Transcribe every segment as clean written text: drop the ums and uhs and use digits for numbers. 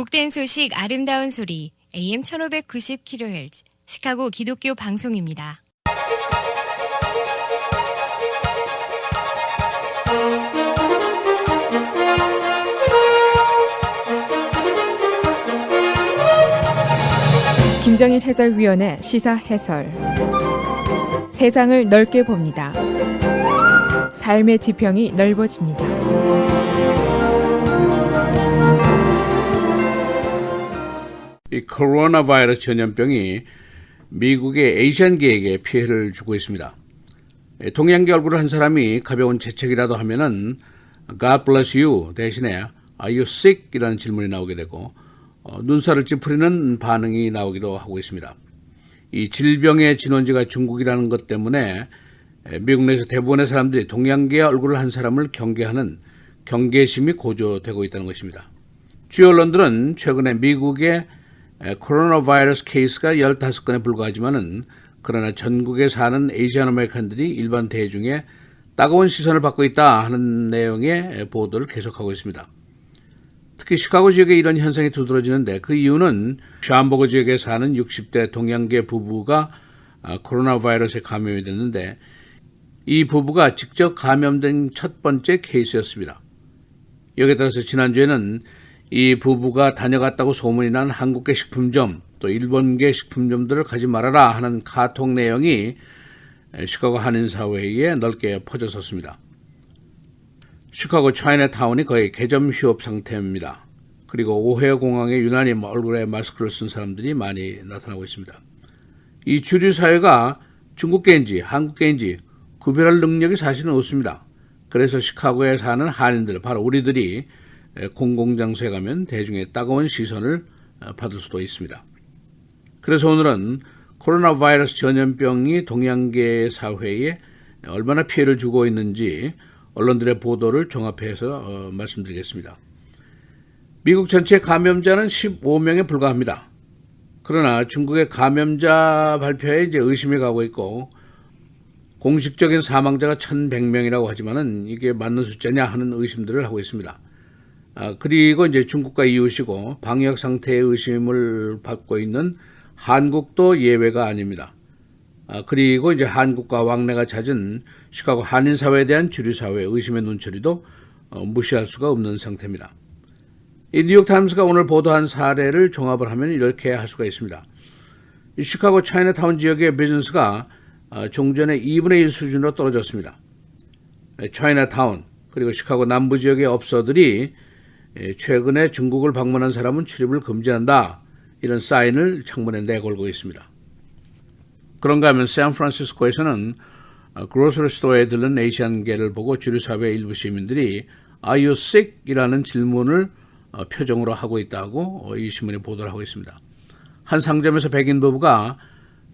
복된 소식 아름다운 소리 AM 1590kHz 시카고 기독교 방송입니다. 김정일 해설위원의 시사 해설. 세상을 넓게 봅니다. 삶의 지평이 넓어집니다. 이 코로나 바이러스 전염병이 미국의 아시안계에게 피해를 주고 있습니다. 동양계 얼굴을 한 사람이 가벼운 재채기라도 하면은 God bless you 대신에 Are you sick? 이라는 질문이 나오게 되고 눈살을 찌푸리는 반응이 나오기도 하고 있습니다. 이 질병의 진원지가 중국이라는 것 때문에 미국 내에서 대부분의 사람들이 동양계의 얼굴을 한 사람을 경계하는 경계심이 고조되고 있다는 것입니다. 주요 언론들은 최근에 미국의 코로나 바이러스 케이스가 15건에 불과하지만은 그러나 전국에 사는 아시안 아메리칸들이 일반 대중의 따가운 시선을 받고 있다 하는 내용의 보도를 계속하고 있습니다. 특히 시카고 지역에 이런 현상이 두드러지는데 그 이유는 샴버거 지역에 사는 60대 동양계 부부가 코로나 바이러스에 감염이 됐는데 이 부부가 직접 감염된 첫 번째 케이스였습니다. 여기에 따라서 지난주에는 이 부부가 다녀갔다고 소문이 난 한국계 식품점 또 일본계 식품점들을 가지 말아라 하는 카톡 내용이 시카고 한인사회에 넓게 퍼졌었습니다. 시카고 차이나타운이 거의 개점 휴업 상태입니다. 그리고 오헤어 공항에 유난히 얼굴에 마스크를 쓴 사람들이 많이 나타나고 있습니다. 이 주류 사회가 중국계인지 한국계인지 구별할 능력이 사실은 없습니다. 그래서 시카고에 사는 한인들, 바로 우리들이 공공장소에 가면 대중의 따가운 시선을 받을 수도 있습니다. 그래서 오늘은 코로나 바이러스 전염병이 동양계 사회에 얼마나 피해를 주고 있는지 언론들의 보도를 종합해서 말씀드리겠습니다. 미국 전체 감염자는 15명에 불과합니다. 그러나 중국의 감염자 발표에 이제 의심이 가고 있고 공식적인 사망자가 1,100명이라고 하지만은 이게 맞는 숫자냐 하는 의심들을 하고 있습니다. 그리고 이제 중국과 이웃이고 방역 상태의 의심을 받고 있는 한국도 예외가 아닙니다. 그리고 이제 한국과 왕래가 잦은 시카고 한인사회에 대한 주류사회 의심의 눈초리도 무시할 수가 없는 상태입니다. 이 뉴욕타임스가 오늘 보도한 사례를 종합을 하면 이렇게 할 수가 있습니다. 이 시카고 차이나타운 지역의 비즈니스가 종전의 2분의 1 수준으로 떨어졌습니다. 차이나타운 그리고 시카고 남부 지역의 업소들이 최근에 중국을 방문한 사람은 출입을 금지한다 이런 사인을 창문에 내걸고 있습니다. 그런가 하면 샌프란시스코에서는 그로서리 스토어에 들른 아시안계를 보고 주류사회 일부 시민들이 Are you sick? 이라는 질문을 표정으로 하고 있다고 이 신문이 보도를 하고 있습니다. 한 상점에서 백인 부부가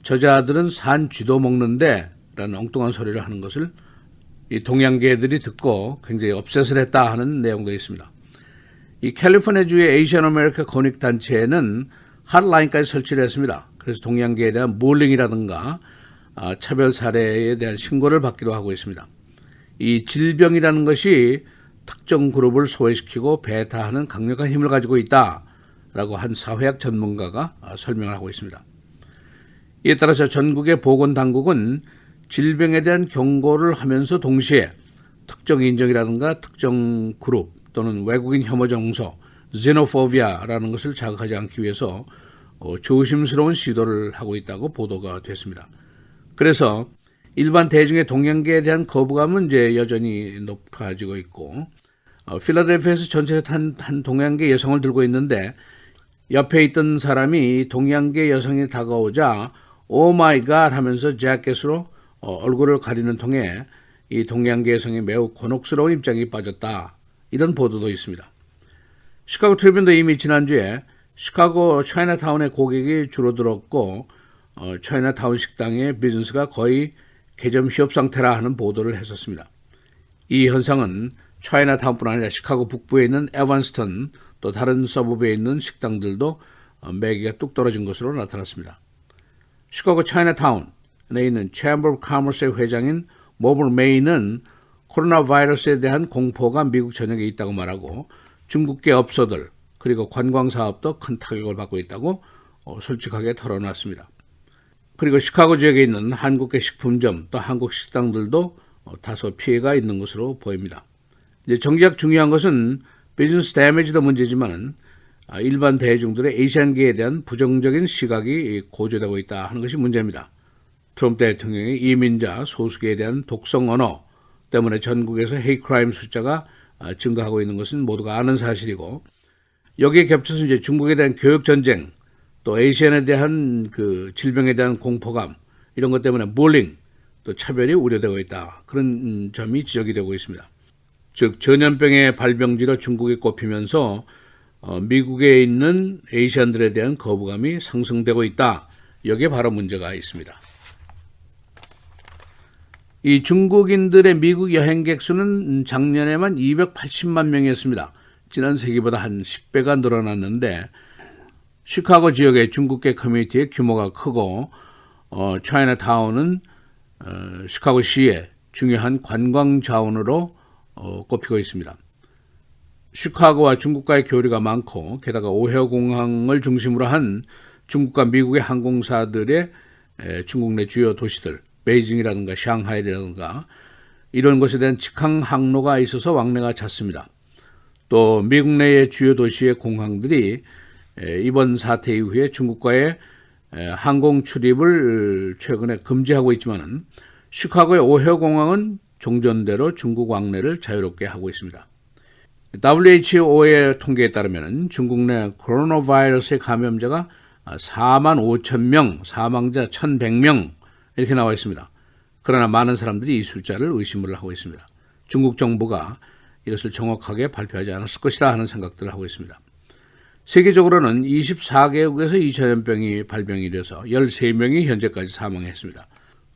저자들은 산 쥐도 먹는데 라는 엉뚱한 소리를 하는 것을 이 동양계들이 듣고 굉장히 업셋을 했다 하는 내용도 있습니다. 이 캘리포니아주의 아시안 아메리카 권익단체는 핫라인까지 설치를 했습니다. 그래서 동양계에 대한 몰링이라든가 차별 사례에 대한 신고를 받기도 하고 있습니다. 이 질병이라는 것이 특정 그룹을 소외시키고 배타하는 강력한 힘을 가지고 있다라고 한 사회학 전문가가 설명을 하고 있습니다. 이에 따라서 전국의 보건당국은 질병에 대한 경고를 하면서 동시에 특정 인종이라든가 특정 그룹 또는 외국인 혐오 정서, xenophobia,라는 것을 자극하지 않기 위해서 조심스러운 시도를 하고 있다고 보도가 됐습니다. 그래서 일반 대중의 동양계에 대한 거부감은 이제 여전히 높아지고 있고 필라델피아에서 전철에 탄 한 동양계 여성을 들고 있는데 옆에 있던 사람이 동양계 여성이 다가오자 오 마이 갓 하면서 재킷으로 얼굴을 가리는 통에 이 동양계 여성이 매우 곤혹스러운 입장이 빠졌다. 이런 보도도 있습니다. 시카고 트리뷴도 이미 지난주에 시카고 차이나타운의 고객이 줄어들었고 차이나타운 식당의 비즈니스가 거의 개점 휴업 상태라 하는 보도를 했었습니다. 이 현상은 차이나타운뿐 아니라 시카고 북부에 있는 에반스턴 또 다른 서부에 있는 식당들도 매기가 뚝 떨어진 것으로 나타났습니다. 시카고 차이나타운에 있는 Chamber of Commerce의 회장인 모블 메이는 코로나 바이러스에 대한 공포가 미국 전역에 있다고 말하고 중국계 업소들 그리고 관광 사업도 큰 타격을 받고 있다고 솔직하게 털어놨습니다. 그리고 시카고 지역에 있는 한국계 식품점 또 한국 식당들도 다소 피해가 있는 것으로 보입니다. 이제 정작 중요한 것은 비즈니스 데미지도 문제지만 일반 대중들의 아시안계에 대한 부정적인 시각이 고조되고 있다 하는 것이 문제입니다. 트럼프 대통령이 이민자 소수계에 대한 독성 언어 때문에 전국에서 헤이트 크라임 숫자가 증가하고 있는 것은 모두가 아는 사실이고, 여기에 겹쳐서 이제 중국에 대한 교육 전쟁, 또 아시안에 대한 그 질병에 대한 공포감, 이런 것 때문에 bullying, 또 차별이 우려되고 있다. 그런 점이 지적이 되고 있습니다. 즉 전염병의 발병지로 중국이 꼽히면서 미국에 있는 아시안들에 대한 거부감이 상승되고 있다. 여기에 바로 문제가 있습니다. 이 중국인들의 미국 여행객 수는 작년에만 280만 명이었습니다. 지난 세기보다 한 10배가 늘어났는데, 시카고 지역의 중국계 커뮤니티의 규모가 크고 차이나타운은 시카고시의 중요한 관광 자원으로 꼽히고 있습니다. 시카고와 중국과의 교류가 많고, 게다가 오헤어 공항을 중심으로 한 중국과 미국의 항공사들의 중국 내 주요 도시들, 베이징이라든가 샹하이라든가 이런 곳에 대한 직항 항로가 있어서 왕래가 잦습니다. 또 미국 내의 주요 도시의 공항들이 이번 사태 이후에 중국과의 항공 출입을 최근에 금지하고 있지만, 시카고의 오헤어 공항은 종전대로 중국 왕래를 자유롭게 하고 있습니다. WHO의 통계에 따르면 중국 내 코로나 바이러스의 감염자가 4만 5천 명, 사망자 1,100명 이렇게 나와 있습니다. 그러나 많은 사람들이 이 숫자를 의심을 하고 있습니다. 중국 정부가 이것을 정확하게 발표하지 않았을 것이다 하는 생각들을 하고 있습니다. 세계적으로는 24개국에서 이 전염병이 발병이 돼서 13명이 현재까지 사망했습니다.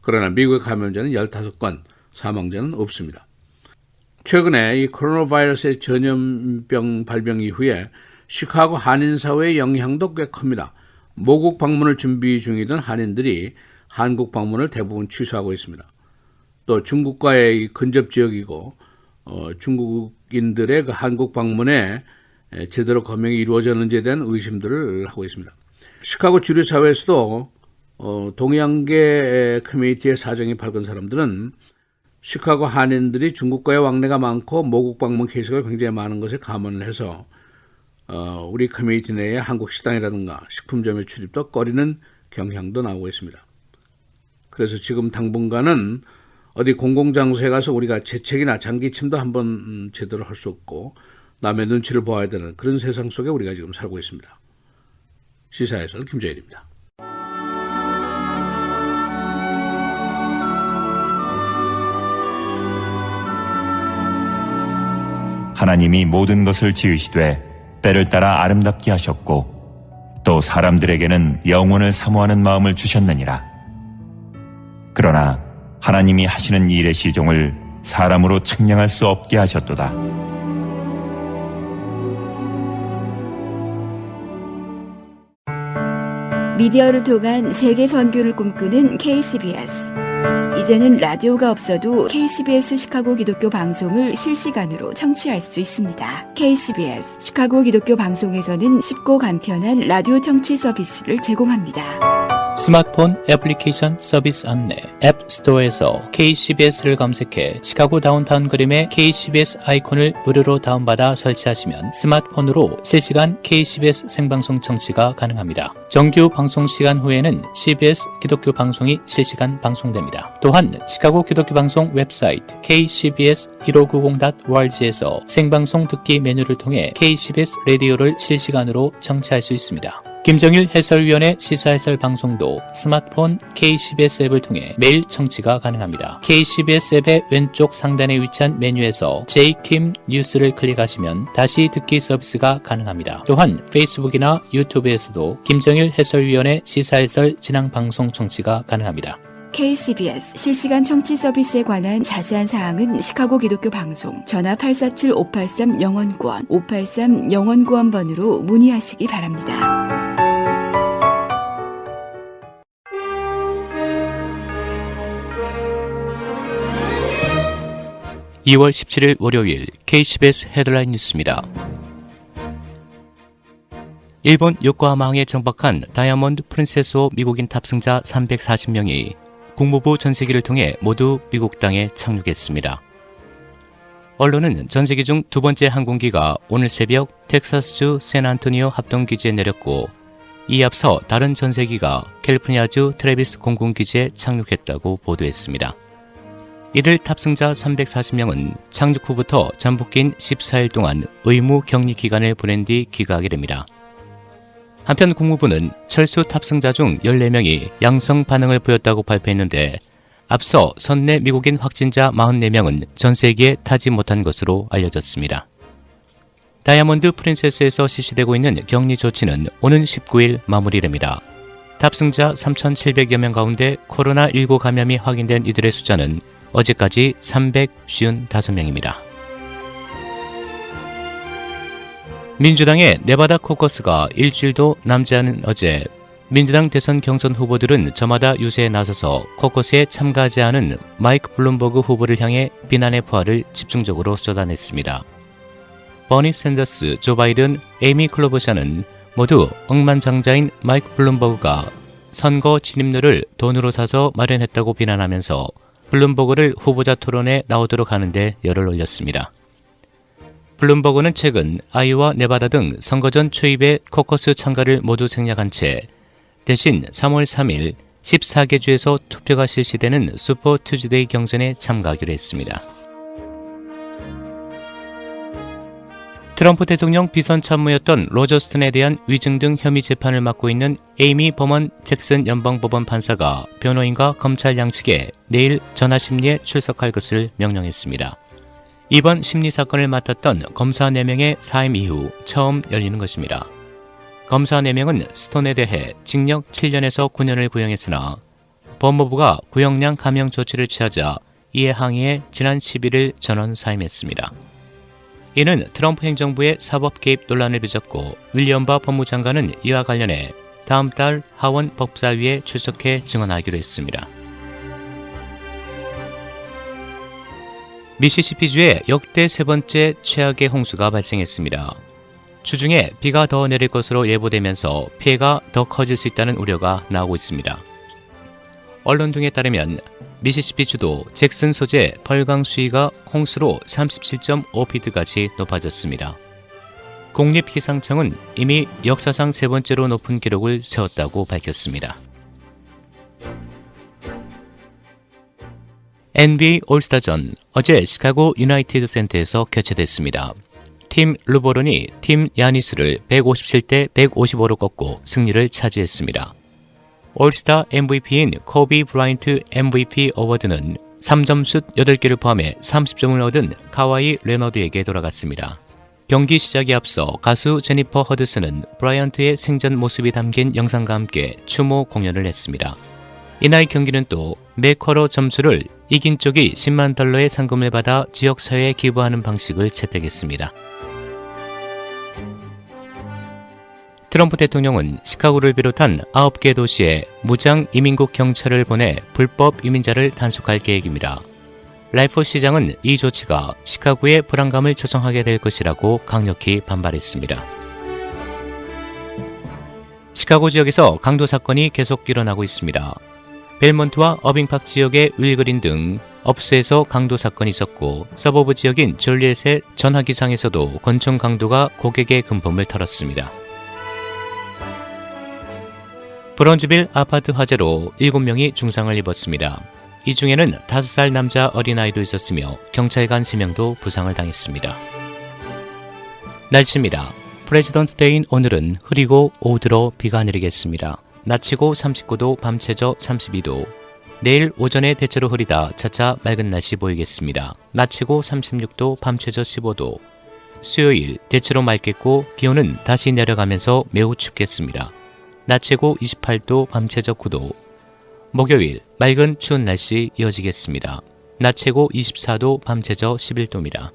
그러나 미국의 감염자는 15건, 사망자는 없습니다. 최근에 이 코로나 바이러스의 전염병 발병 이후에 시카고 한인사회의 영향도 꽤 큽니다. 모국 방문을 준비 중이던 한인들이 한국 방문을 대부분 취소하고 있습니다. 또 중국과의 근접 지역이고 중국인들의 그 한국 방문에 제대로 검증이 이루어졌는지에 대한 의심들을 하고 있습니다. 시카고 주류 사회에서도 동양계 커뮤니티의 사정이 밝은 사람들은 시카고 한인들이 중국과의 왕래가 많고 모국 방문 케이스가 굉장히 많은 것에 감안을 해서 우리 커뮤니티 내에 한국 식당이라든가 식품점의 출입도 꺼리는 경향도 나오고 있습니다. 그래서 지금 당분간은 어디 공공장소에 가서 우리가 재채기나 장기침도 한번 제대로 할 수 없고 남의 눈치를 보아야 되는 그런 세상 속에 우리가 지금 살고 있습니다. 시사해설 김재일입니다. 하나님이 모든 것을 지으시되 때를 따라 아름답게 하셨고 또 사람들에게는 영원을 사모하는 마음을 주셨느니라. 그러나 하나님이 하시는 일의 시종을 사람으로 측량할 수 없게 하셨도다. 미디어를 통한 세계 선교를 꿈꾸는 KCBS. 이제는 라디오가 없어도 KCBS 시카고 기독교 방송을 실시간으로 청취할 수 있습니다. KCBS 시카고 기독교 방송에서는 쉽고 간편한 라디오 청취 서비스를 제공합니다. 스마트폰 애플리케이션 서비스 안내 앱스토어에서 KCBS를 검색해 시카고 다운타운 그림의 KCBS 아이콘을 무료로 다운받아 설치하시면 스마트폰으로 실시간 KCBS 생방송 청취가 가능합니다. 정규 방송 시간 후에는 CBS 기독교 방송이 실시간 방송됩니다. 또한 시카고 기독교 방송 웹사이트 kcbs1590.org에서 생방송 듣기 메뉴를 통해 KCBS 라디오를 실시간으로 청취할 수 있습니다. 김정일 해설위원의 시사해설 방송도 스마트폰 KCBS 앱을 통해 매일 청취가 가능합니다. KCBS 앱의 왼쪽 상단에 위치한 메뉴에서 J-Kim 뉴스를 클릭하시면 다시 듣기 서비스가 가능합니다. 또한 페이스북이나 유튜브에서도 김정일 해설위원의 시사해설 진행 방송 청취가 가능합니다. KCBS 실시간 청취 서비스에 관한 자세한 사항은 시카고 기독교 방송 전화 847-583-영원구원 583-영원구원번으로 문의하시기 바랍니다. 2월 17일 월요일 KCBS 헤드라인 뉴스입니다. 일본 요코하마항에 정박한 다이아몬드 프린세스호 미국인 탑승자 340명이 국무부 전세기를 통해 모두 미국 땅에 착륙했습니다. 언론은 전세기 중 두 번째 항공기가 오늘 새벽 텍사스주 샌안토니오 합동기지에 내렸고 이에 앞서 다른 전세기가 캘리포니아주 트래비스 공군기지에 착륙했다고 보도했습니다. 이들 탑승자 340명은 착륙 후부터 잠복긴 14일 동안 의무 격리 기간을 보낸 뒤 귀가하게 됩니다. 한편 국무부는 철수 탑승자 중 14명이 양성 반응을 보였다고 발표했는데 앞서 선내 미국인 확진자 44명은 전세기에 타지 못한 것으로 알려졌습니다. 다이아몬드 프린세스에서 실시되고 있는 격리 조치는 오는 19일 마무리됩니다. 탑승자 3,700여 명 가운데 코로나19 감염이 확인된 이들의 숫자는 어제까지 355명입니다. 민주당의 네바다 코커스가 일주일도 남지 않은 어제 민주당 대선 경선 후보들은 저마다 유세에 나서서 코커스에 참가하지 않은 마이크 블룸버그 후보를 향해 비난의 포화를 집중적으로 쏟아냈습니다. 버니 샌더스, 조 바이든, 에이미 클로버샤는 모두 억만장자인 마이크 블룸버그가 선거 진입료를 돈으로 사서 마련했다고 비난하면서 블룸버그를 후보자 토론에 나오도록 하는데 열을 올렸습니다. 블룸버그는 최근 아이오와 네바다 등 선거전 초입의 코커스 참가를 모두 생략한 채 대신 3월 3일 14개 주에서 투표가 실시되는 슈퍼 투즈데이 경선에 참가하기로 했습니다. 트럼프 대통령 비선 참모였던 로저 스톤에 대한 위증 등 혐의 재판을 맡고 있는 에이미 버먼 잭슨 연방법원 판사가 변호인과 검찰 양측에 내일 전화심리에 출석할 것을 명령했습니다. 이번 심리사건을 맡았던 검사 4명의 사임 이후 처음 열리는 것입니다. 검사 4명은 스톤에 대해 징역 7년에서 9년을 구형했으나 법무부가 구형량 감형 조치를 취하자 이에 항의해 지난 11일 전원 사임했습니다. 이는 트럼프 행정부의 사법 개입 논란을 빚었고 윌리엄 바 법무장관은 이와 관련해 다음 달 하원 법사위에 출석해 증언하기로 했습니다. 미시시피주에 역대 세 번째 최악의 홍수가 발생했습니다. 주중에 비가 더 내릴 것으로 예보되면서 피해가 더 커질 수 있다는 우려가 나오고 있습니다. 언론 등에 따르면 미시시피주도 잭슨 소재 펄강 수위가 홍수로 37.5피트까지 높아졌습니다. 국립기상청은 이미 역사상 세 번째로 높은 기록을 세웠다고 밝혔습니다. NBA 올스타전 어제 시카고 유나이티드 센터에서 개최됐습니다. 팀 르브론이 팀 야니스를 157대 155로 꺾고 승리를 차지했습니다. 올스타 MVP인 코비 브라이언트 MVP 어워드는 3점슛 8개를 포함해 30점을 얻은 카와이 레너드에게 돌아갔습니다. 경기 시작에 앞서 가수 제니퍼 허드슨은 브라이언트의 생전 모습이 담긴 영상과 함께 추모 공연을 했습니다. 이날 경기는 또 매 쿼터 점수를 이긴 쪽이 $10만 의 상금을 받아 지역사회에 기부하는 방식을 채택했습니다. 트럼프 대통령은 시카고를 비롯한 9개 도시에 무장 이민국 경찰을 보내 불법 이민자를 단속할 계획입니다. 라이프 시장은 이 조치가 시카고의 불안감을 조성하게 될 것이라고 강력히 반발했습니다. 시카고 지역에서 강도 사건이 계속 일어나고 있습니다. 벨몬트와 어빙팍 지역의 윌그린 등 업소에서 강도 사건이 있었고 서버브 지역인 졸리엣의 전화기상에서도 권총 강도가 고객의 금품을 털었습니다. 브론즈빌 아파트 화재로 7명이 중상을 입었습니다. 이 중에는 5살 남자 어린아이도 있었으며 경찰관 3명도 부상을 당했습니다. 날씨입니다. 프레지던트 데이인 오늘은 흐리고 오후 들어 비가 내리겠습니다. 낮 최고 39도, 밤 최저 32도. 내일 오전에 대체로 흐리다 차차 맑은 날씨 보이겠습니다. 낮 최고 36도, 밤 최저 15도. 수요일 대체로 맑겠고 기온은 다시 내려가면서 매우 춥겠습니다. 낮 최고 28도, 밤 최저 9도. 목요일 맑은 추운 날씨 이어지겠습니다. 낮 최고 24도, 밤 최저 11도입니다.